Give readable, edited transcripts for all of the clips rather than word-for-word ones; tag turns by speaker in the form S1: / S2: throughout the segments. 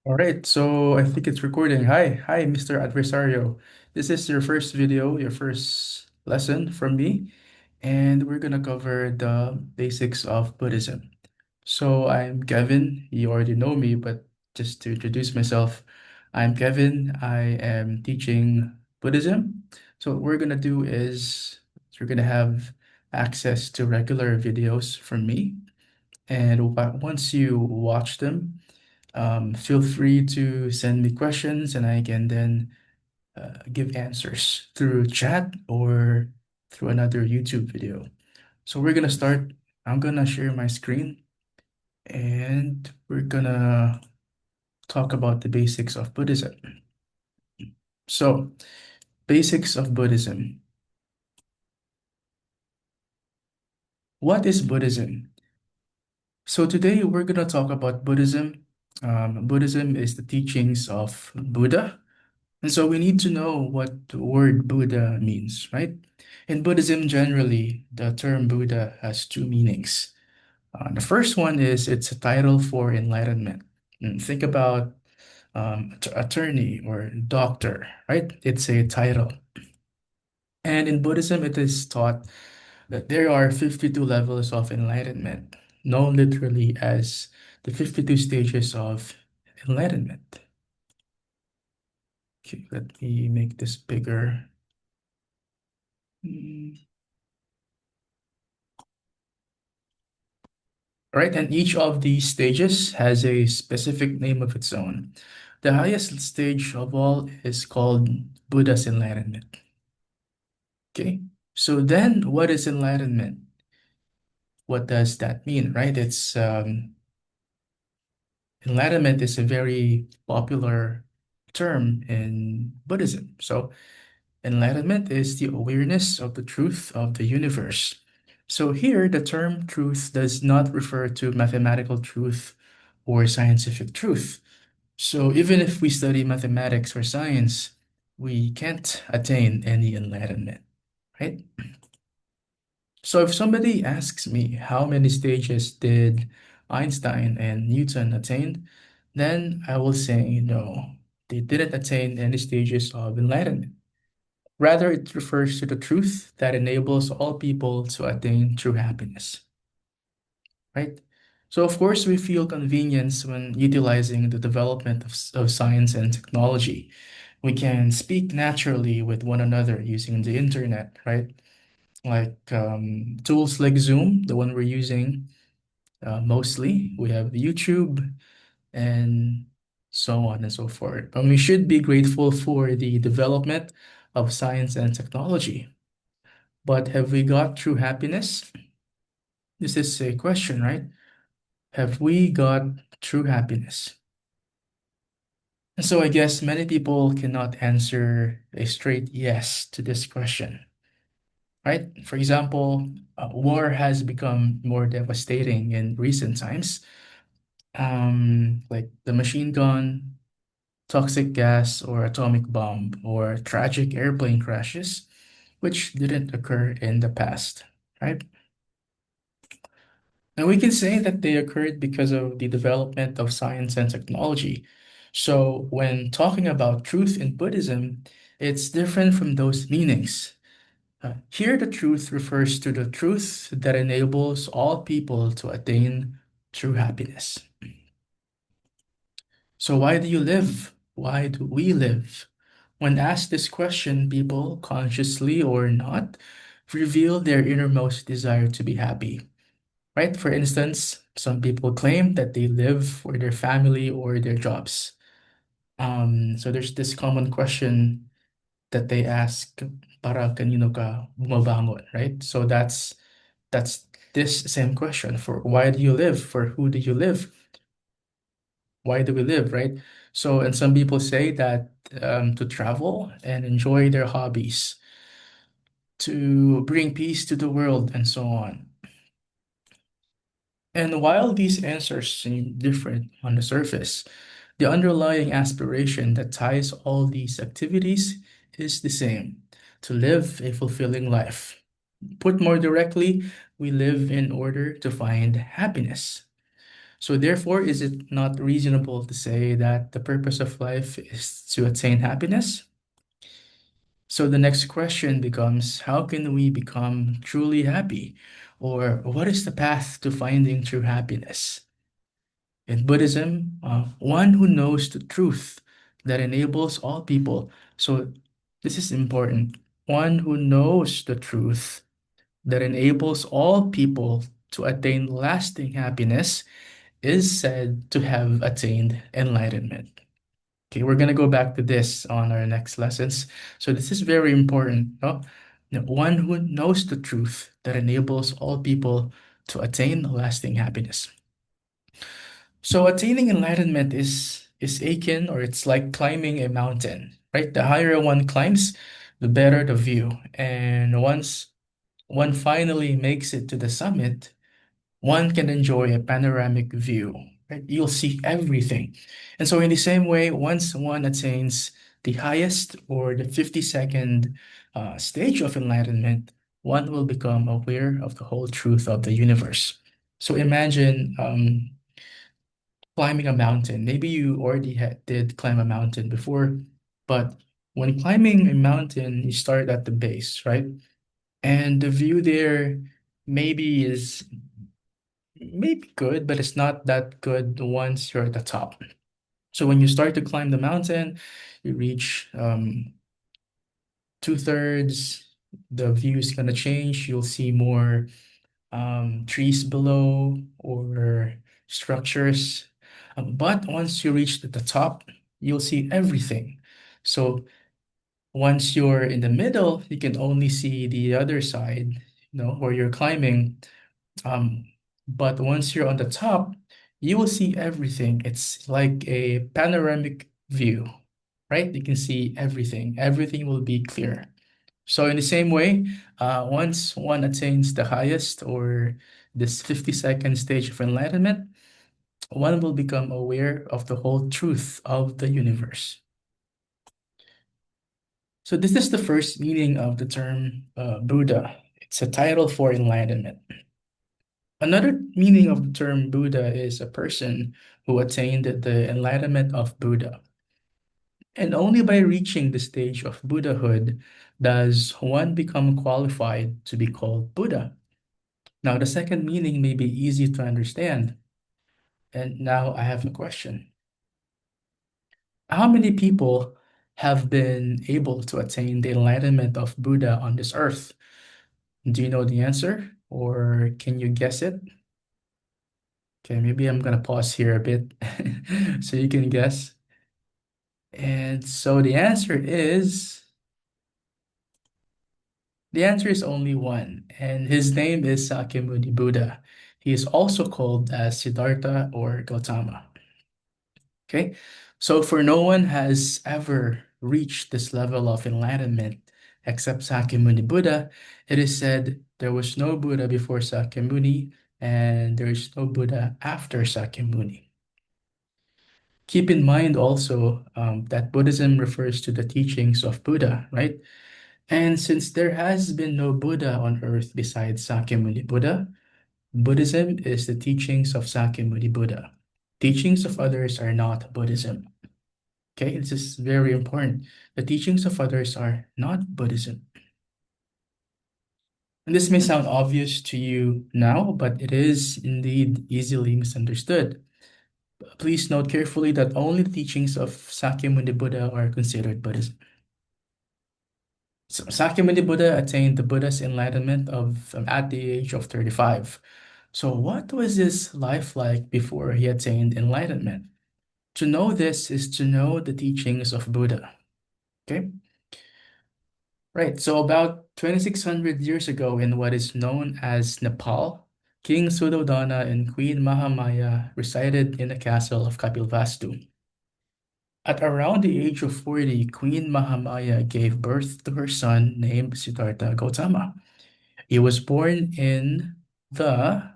S1: All right, so I think it's recording. Hi, Mr. Adversario. This is your first video, your first lesson from me, and we're gonna cover the basics of Buddhism. So I'm Kevin. You already know me, but just to introduce myself, I'm Kevin. I am teaching Buddhism. So what we're gonna do is you're gonna have access to regular videos from me, and once you watch them, feel free to send me questions and I can then give answers through chat or through another YouTube video. So we're gonna start. I'm gonna share my screen and we're gonna talk about the basics of Buddhism. So, basics of Buddhism. What is Buddhism? So today we're gonna talk about Buddhism. Buddhism is the teachings of Buddha. And so we need to know what the word Buddha means, right? In Buddhism, generally, the term Buddha has two meanings. The first one is it's a title for enlightenment. Think about attorney or doctor, right? It's a title. And in Buddhism, it is taught that there are 52 levels of enlightenment, known literally as the 52 stages of enlightenment. Okay, let me make this bigger. Mm, Right, and each of these stages has a specific name of its own. The highest stage of all is called Buddha's enlightenment. Okay, so then what is enlightenment? What does that mean, right? It's enlightenment is a very popular term in Buddhism. So enlightenment is the awareness of the truth of the universe. So here, the term truth does not refer to mathematical truth or scientific truth. So even if we study mathematics or science, we can't attain any enlightenment, right? So if somebody asks me how many stages did Einstein and Newton attain, then I will say no, they didn't attain any stages of enlightenment. Rather, it refers to the truth that enables all people to attain true happiness, right? So, of course, we feel convenience when utilizing the development of science and technology. We can speak naturally with one another using the internet, right? Like tools like Zoom, the one we're using mostly. We have YouTube and so on and so forth. And we should be grateful for the development of science and technology. But have we got true happiness? This is a question, right? Have we got true happiness? And so I guess many people cannot answer a straight yes to this question, right? For example, war has become more devastating in recent times, like the machine gun, toxic gas, or atomic bomb, or tragic airplane crashes, which didn't occur in the past, right? And we can say that they occurred because of the development of science and technology. So when talking about truth in Buddhism, it's different from those meanings. Here, the truth refers to the truth that enables all people to attain true happiness. So why do you live? Why do we live? When asked this question, people, consciously or not, reveal their innermost desire to be happy. Right? For instance, some people claim that they live for their family or their jobs. So there's this common question that they ask, para kanino ka bumabangon, right? So that's this same question for why do you live? For who do you live? Why do we live, right? So, and some people say that to travel and enjoy their hobbies, to bring peace to the world, and so on. And while these answers seem different on the surface, the underlying aspiration that ties all these activities is the same: to live a fulfilling life. Put more directly, we live in order to find happiness. So therefore, is it not reasonable to say that the purpose of life is to attain happiness? So the next question becomes, how can we become truly happy? Or what is the path to finding true happiness? In Buddhism, one who knows the truth that enables all people. So this is important. One who knows the truth that enables all people to attain lasting happiness is said to have attained enlightenment. Okay, we're gonna go back to this on our next lessons. So this is very important, no? One who knows the truth that enables all people to attain lasting happiness. So attaining enlightenment is akin, or it's like climbing a mountain, right? The higher one climbs, the better the view. And once one finally makes it to the summit, one can enjoy a panoramic view, right? You'll see everything. And so in the same way, once one attains the highest or the 52nd stage of enlightenment, one will become aware of the whole truth of the universe. So imagine climbing a mountain. Maybe you already did climb a mountain before, but when climbing a mountain, you start at the base, right? And the view there maybe is maybe good, but it's not that good once you're at the top. So when you start to climb the mountain, you reach two-thirds, the view is gonna change. You'll see more trees below or structures. But once you reach the top, you'll see everything. So once you're in the middle, you can only see the other side, where you're climbing. Um, but once you're on the top, you will see everything. It's like a panoramic view, right? You can see everything. Everything will be clear. So in the same way, once one attains the highest or this 52nd stage of enlightenment, one will become aware of the whole truth of the universe. So this is the first meaning of the term Buddha. It's a title for enlightenment. Another meaning of the term Buddha is a person who attained the enlightenment of Buddha. And only by reaching the stage of Buddhahood does one become qualified to be called Buddha. Now, the second meaning may be easy to understand. And now I have a question. How many people have been able to attain the enlightenment of Buddha on this earth? Do you know the answer, or can you guess it? Okay, maybe I'm gonna pause here a bit so you can guess. And so the answer is only one, and his name is Sakyamuni Buddha. He is also called as Siddhartha or Gautama. Okay, so for no one has ever reached this level of enlightenment except Sakyamuni Buddha. It is said there was no Buddha before Sakyamuni, and there is no Buddha after Sakyamuni. Keep in mind also that Buddhism refers to the teachings of Buddha, right? And since there has been no Buddha on earth besides Sakyamuni Buddha, Buddhism is the teachings of Sakyamuni Buddha. Teachings of others are not Buddhism. Okay, this is very important. The teachings of others are not Buddhism. And this may sound obvious to you now, but it is indeed easily misunderstood. Please note carefully that only the teachings of Sakyamuni Buddha are considered Buddhism. So Sakyamuni Buddha attained the Buddha's enlightenment at the age of 35. So what was his life like before he attained enlightenment? To know this is to know the teachings of Buddha. Okay? Right. So about 2600 years ago in what is known as Nepal, King Suddhodana and Queen Mahamaya resided in the castle of Kapilvastu. At around the age of 40, Queen Mahamaya gave birth to her son named Siddhartha Gautama. He was born the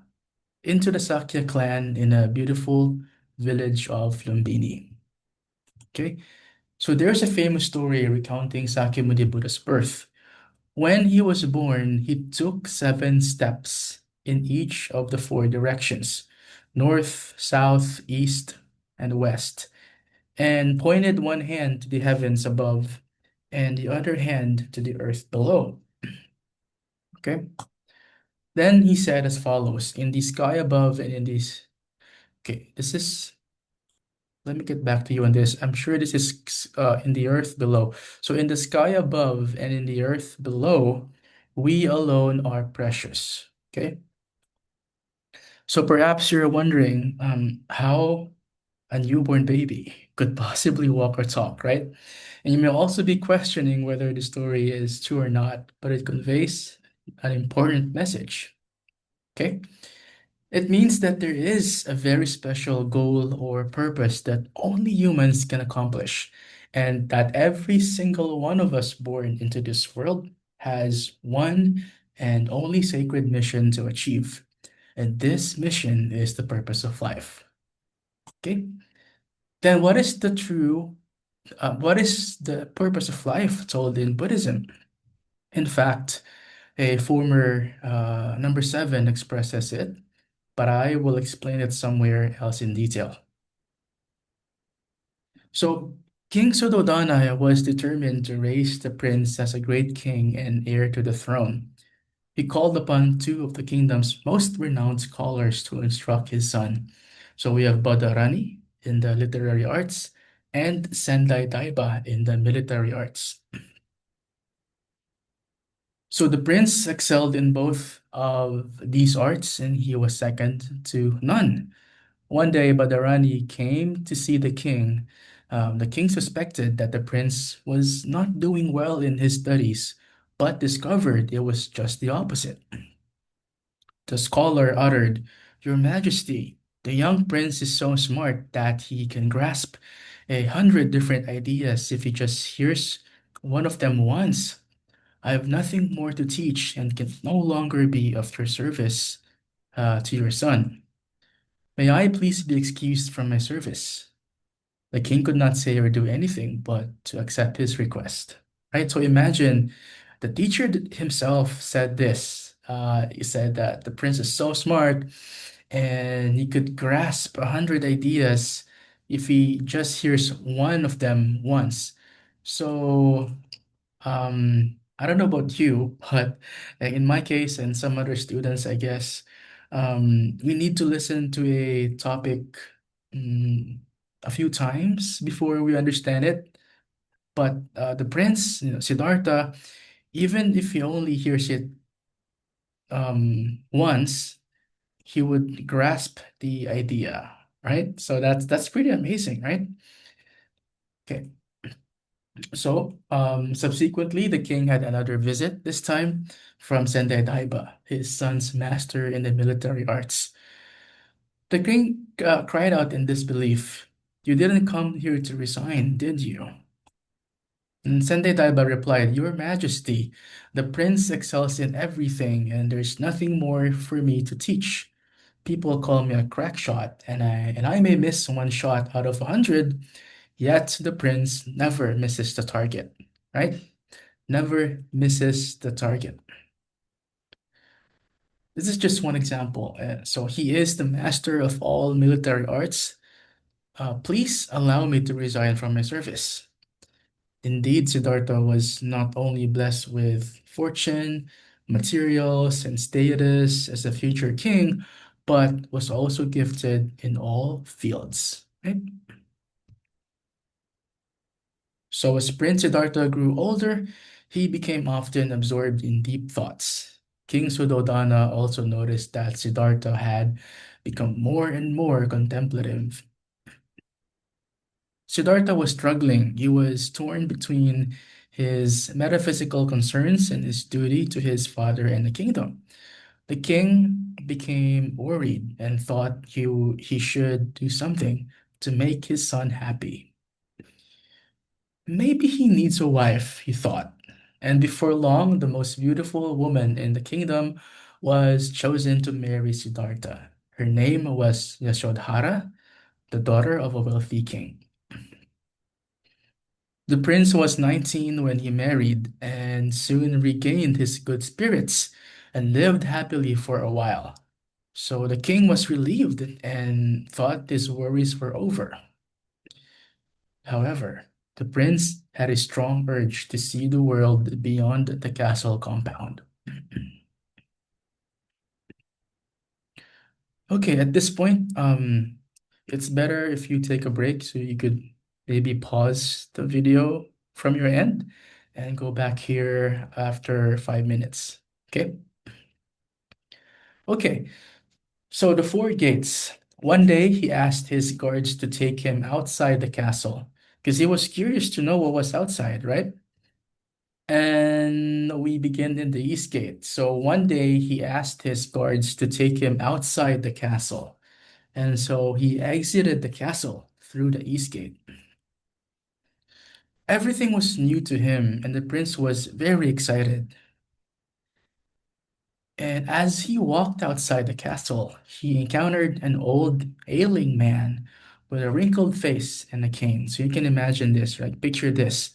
S1: into the Sakya clan in a beautiful village of Lumbini. Okay, so there's a famous story recounting Sakyamuni Buddha's birth. When he was born, he took 7 steps in each of the 4 directions. north, south, east, and west, and pointed one hand to the heavens above and the other hand to the earth below. Okay. Then he said as follows, in the sky above and in this. Okay, this is, let me get back to you on this. I'm sure this is in the earth below. So in the sky above and in the earth below, we alone are precious. Okay. So perhaps you're wondering how a newborn baby could possibly walk or talk, right? And you may also be questioning whether the story is true or not, but it conveys an important message. Okay. It means that there is a very special goal or purpose that only humans can accomplish, and that every single one of us born into this world has one and only sacred mission to achieve. And this mission is the purpose of life. Okay? Then what is the purpose of life told in Buddhism? In fact, a former number seven expresses it, but I will explain it somewhere else in detail. So, King Suddhodana was determined to raise the prince as a great king and heir to the throne. He called upon two of the kingdom's most renowned scholars to instruct his son. So we have Badarani in the literary arts and Sendai Daiba in the military arts. So the prince excelled in both of these arts and he was second to none. One day, Badarani came to see the king. The king suspected that the prince was not doing well in his studies, but discovered it was just the opposite. The scholar uttered, Your Majesty, the young prince is so smart that he can grasp 100 different ideas if he just hears one of them once. I have nothing more to teach and can no longer be of your service to your son. May I please be excused from my service? The king could not say or do anything but to accept his request. Right? So imagine the teacher himself said this. He said that the prince is so smart and he could grasp 100 ideas if he just hears one of them once. So I don't know about you, but in my case and some other students, I guess, we need to listen to a topic mm, a few times before we understand it. But the prince, Siddhartha, even if he only hears it once, he would grasp the idea, right? So that's pretty amazing, right? Okay. So, subsequently, the king had another visit, this time from Sendai Daiba, his son's master in the military arts. The king cried out in disbelief, You didn't come here to resign, did you? And Sendai Daiba replied, Your Majesty, the prince excels in everything, and there's nothing more for me to teach. People call me a crack shot, and I may miss one shot out of 100, yet the prince never misses the target, right? Never misses the target. This is just one example. So he is the master of all military arts. Please allow me to resign from my service. Indeed, Siddhartha was not only blessed with fortune, materials, and status as a future king, but was also gifted in all fields. Right? So as Prince Siddhartha grew older, he became often absorbed in deep thoughts. King Suddhodana also noticed that Siddhartha had become more and more contemplative. Siddhartha was struggling. He was torn between his metaphysical concerns and his duty to his father and the kingdom. The king became worried and thought he should do something to make his son happy. Maybe he needs a wife, he thought. And before long, the most beautiful woman in the kingdom was chosen to marry Siddhartha. Her name was Yashodhara, the daughter of a wealthy king. The prince was 19 when he married and soon regained his good spirits and lived happily for a while. So the king was relieved and thought his worries were over. However, the prince had a strong urge to see the world beyond the castle compound. Okay, at this point, it's better if you take a break so you could maybe pause the video from your end and go back here after 5 minutes. Okay? Okay, so the four gates. One day he asked his guards to take him outside the castle because he was curious to know what was outside, right? And we begin in the east gate. So one day he asked his guards to take him outside the castle. And so he exited the castle through the east gate. Everything was new to him, and the prince was very excited. And as he walked outside the castle, he encountered an old, ailing man with a wrinkled face and a cane. So you can imagine this, right? Picture this.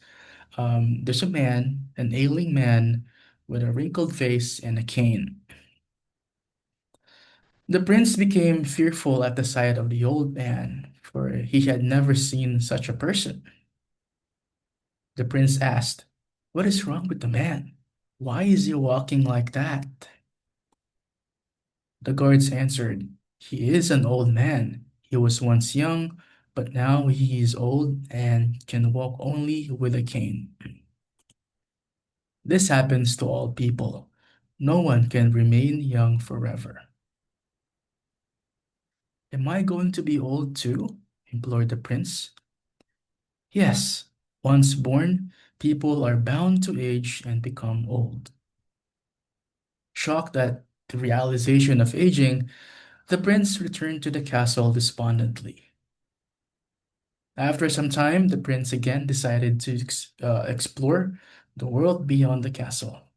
S1: There's a man, an ailing man with a wrinkled face and a cane. The prince became fearful at the sight of the old man, for he had never seen such a person. The prince asked, "What is wrong with the man? Why is he walking like that?" The guards answered, "He is an old man. He was once young, but now he is old and can walk only with a cane." This happens to all people. No one can remain young forever. "Am I going to be old too?" implored the prince. "Yes, once born, people are bound to age and become old." Shocked at the realization of aging, the prince returned to the castle despondently. After some time, the prince again decided to explore the world beyond the castle.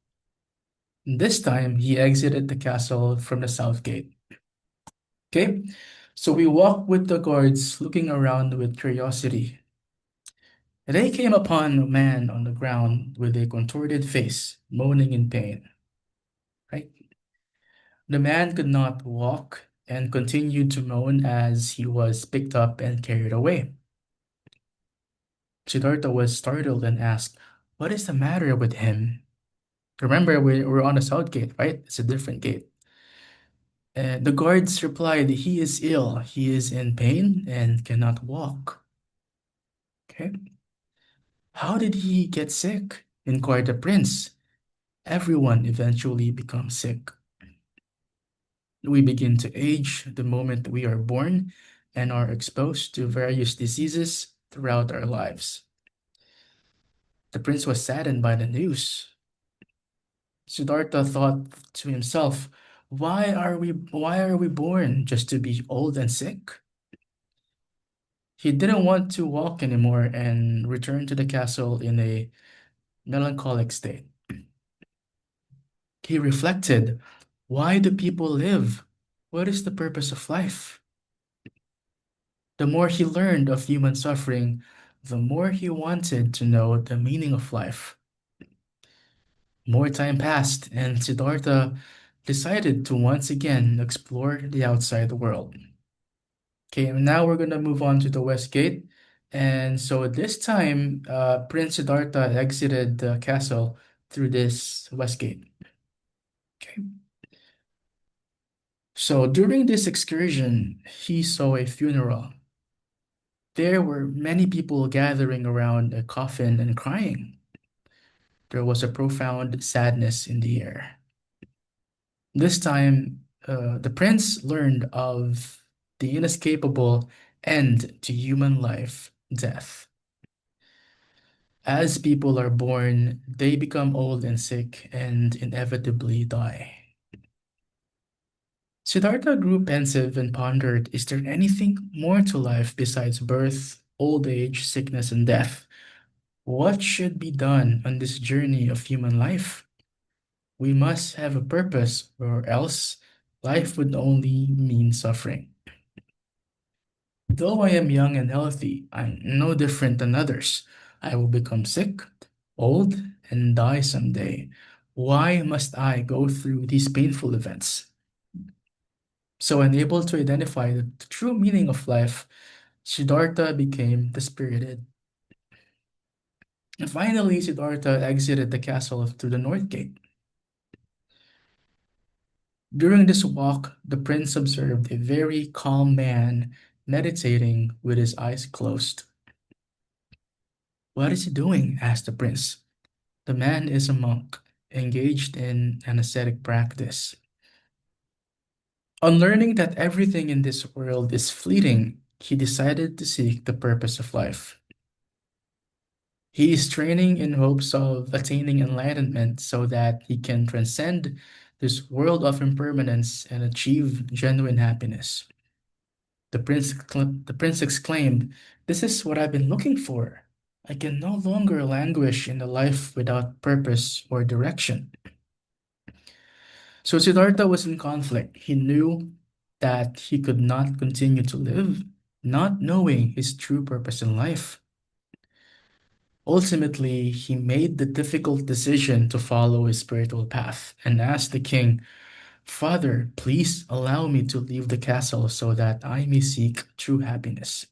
S1: This time, he exited the castle from the south gate. Okay, so we walked with the guards, looking around with curiosity. They came upon a man on the ground with a contorted face, moaning in pain. Right? The man could not walk and continued to moan as he was picked up and carried away. Siddhartha was startled and asked, "What is the matter with him?" Remember, we're on the south gate, right? It's a different gate. And the guards replied, "He is ill. He is in pain and cannot walk." Okay. "How did he get sick?" inquired the prince. "Everyone eventually becomes sick. We begin to age the moment we are born and are exposed to various diseases throughout our lives." The prince was saddened by the news. Siddhartha thought to himself, why are we born just to be old and sick? He didn't want to walk anymore and returned to the castle in a melancholic state. He reflected, why do people live? What is the purpose of life? The more he learned of human suffering, the more he wanted to know the meaning of life. More time passed, and Siddhartha decided to once again explore the outside world. Okay, and now we're gonna move on to the West Gate. And so this time, Prince Siddhartha exited the castle through this West Gate. Okay. So during this excursion, he saw a funeral. There were many people gathering around a coffin and crying. There was a profound sadness in the air. This time, the prince learned of the inescapable end to human life, death. As people are born, they become old and sick and inevitably die. Siddhartha grew pensive and pondered, is there anything more to life besides birth, old age, sickness, and death? What should be done on this journey of human life? We must have a purpose, or else life would only mean suffering. Though I am young and healthy, I'm no different than others. I will become sick, old, and die someday. Why must I go through these painful events? So, unable to identify the true meaning of life, Siddhartha became dispirited. And finally, Siddhartha exited the castle through the north gate. During this walk, the prince observed a very calm man meditating with his eyes closed. "What is he doing?" asked the prince. "The man is a monk, engaged in an ascetic practice." On learning that everything in this world is fleeting, he decided to seek the purpose of life. He is training in hopes of attaining enlightenment so that he can transcend this world of impermanence and achieve genuine happiness. The prince exclaimed, "This is what I've been looking for. I can no longer languish in a life without purpose or direction." So Siddhartha was in conflict. He knew that he could not continue to live, not knowing his true purpose in life. Ultimately, he made the difficult decision to follow his spiritual path and asked the king, "Father, please allow me to leave the castle so that I may seek true happiness."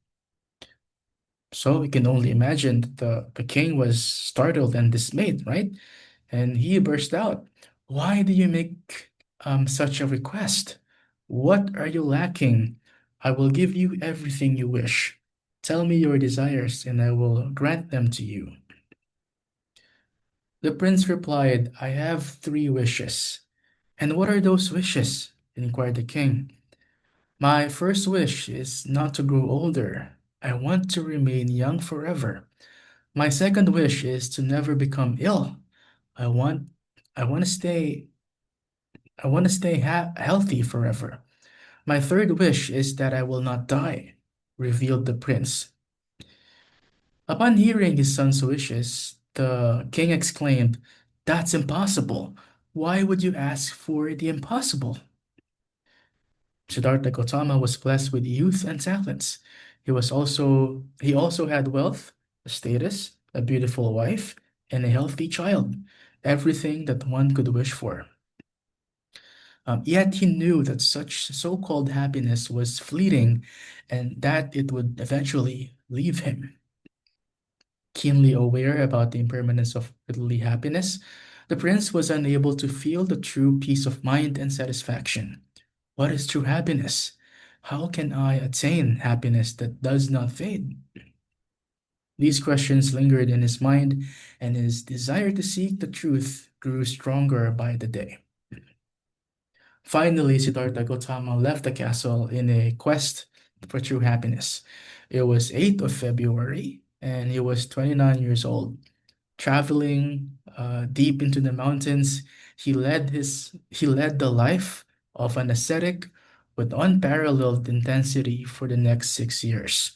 S1: So we can only imagine that the king was startled and dismayed, right? And he burst out, "Why do you make such a request? What are you lacking? I will give you everything you wish. Tell me your desires, and I will grant them to you." The prince replied, "I have three wishes." "And what are those wishes?" inquired the king. "My first wish is not to grow older. I want to remain young forever. My second wish is to never become ill. I want I want to stay healthy forever. My third wish is that I will not die," revealed the prince. Upon hearing his son's wishes, the king exclaimed, "That's impossible. Why would you ask for the impossible?" Siddhartha Gautama was blessed with youth and talents. He also had wealth, status, a beautiful wife, and a healthy child, everything that one could wish for. Yet he knew that such so-called happiness was fleeting and that it would eventually leave him. Keenly aware about the impermanence of earthly happiness, the prince was unable to feel the true peace of mind and satisfaction. What is true happiness? How can I attain happiness that does not fade? These questions lingered in his mind, and his desire to seek the truth grew stronger by the day. Finally, Siddhartha Gautama left the castle in a quest for true happiness. It was 8th of February, and he was 29 years old. Traveling deep into the mountains, he led the life of an ascetic with unparalleled intensity for the next 6 years.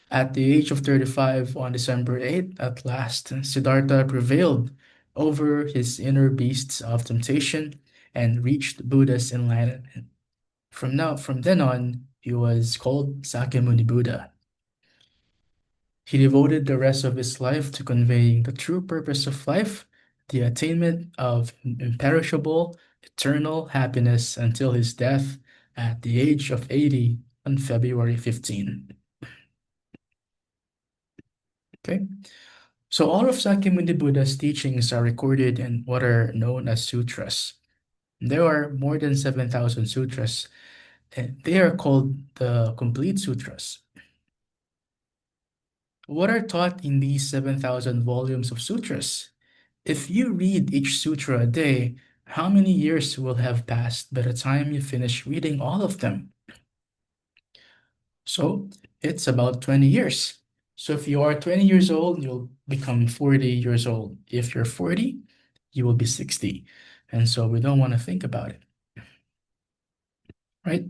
S1: At the age of 35, on December 8th, at last, Siddhartha prevailed over his inner beasts of temptation and reached Buddha's enlightenment. From then on, he was called Sakyamuni Buddha. He devoted the rest of his life to conveying the true purpose of life, the attainment of imperishable, eternal happiness until his death at the age of 80 on February 15. Okay, so all of Sakyamuni Buddha's teachings are recorded in what are known as sutras. There are more than 7,000 sutras, and they are called the complete sutras. What are taught in these 7,000 volumes of sutras? If you read each sutra a day, how many years will have passed by the time you finish reading all of them? So it's about 20 years. So if you are 20 years old, you'll become 40 years old. If you're 40, you will be 60. And so we don't want to think about it, right?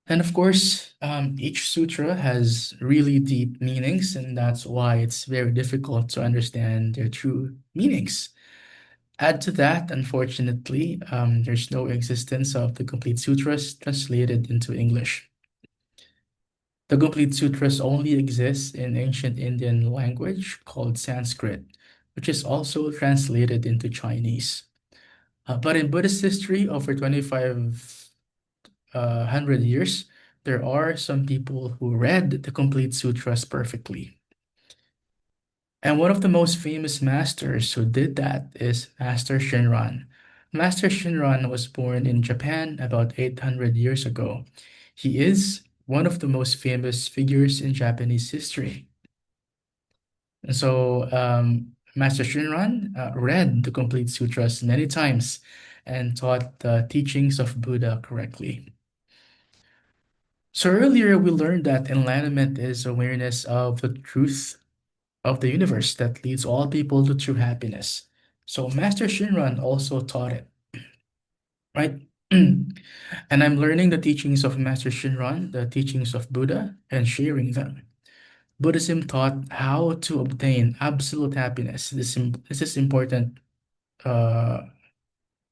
S1: And of course, each sutra has really deep meanings, and that's why it's very difficult to understand their true meanings. Add to that, unfortunately, there's no existence of the complete sutras translated into English. The complete sutras only exist in ancient Indian language called Sanskrit, which is also translated into Chinese. But in Buddhist history, over 2,500 years, there are some people who read the complete sutras perfectly. And one of the most famous masters who did that is Master Shinran. Master Shinran was born in Japan about 800 years ago. He is one of the most famous figures in Japanese history. And so Master Shinran read the complete sutras many times and taught the teachings of Buddha correctly. So earlier we learned that enlightenment is awareness of the truth of the universe that leads all people to true happiness. So Master Shinran also taught it, right? And I'm learning the teachings of Master Shinran, the teachings of Buddha, and sharing them. Buddhism taught how to obtain absolute happiness. This is important uh,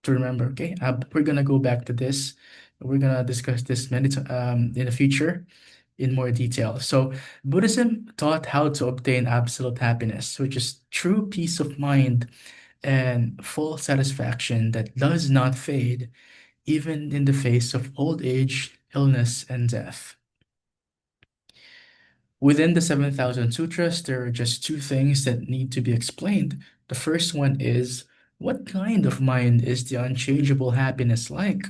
S1: to remember, okay? We're gonna go back to this. We're gonna discuss this in the future in more detail. So Buddhism taught how to obtain absolute happiness, which is true peace of mind and full satisfaction that does not fade, even in the face of old age, illness, and death. Within the 7,000 sutras, there are just two things that need to be explained. The first one is, what kind of mind is the unchangeable happiness like?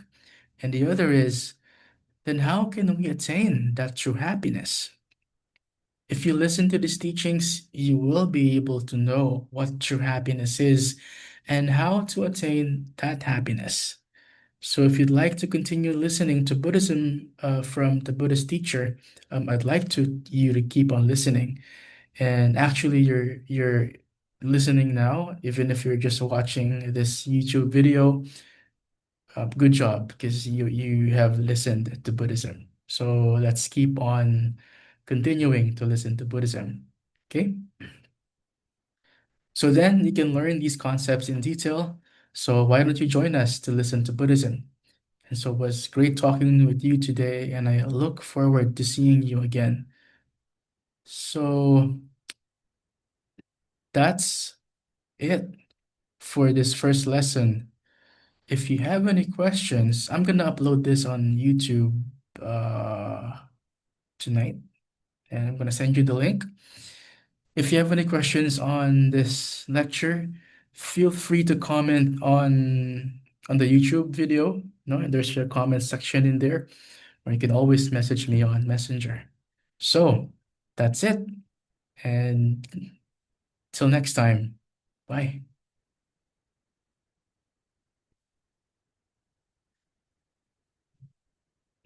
S1: And the other is, then how can we attain that true happiness? If you listen to these teachings, you will be able to know what true happiness is and how to attain that happiness. So if you'd like to continue listening to Buddhism from the Buddhist teacher, I'd like you to keep on listening. And actually, you're listening now, even if you're just watching this YouTube video. Good job, because you have listened to Buddhism. So let's keep on continuing to listen to Buddhism. Okay? So then you can learn these concepts in detail. So why don't you join us to listen to Buddhism? And so it was great talking with you today, and I look forward to seeing you again. So that's it for this first lesson. If you have any questions, I'm gonna upload this on YouTube tonight, and I'm gonna send you the link. If you have any questions on this lecture, feel free to comment on the YouTube video. No, there's a comment section in there, or you can always message me on Messenger. So that's it, and till next time, bye.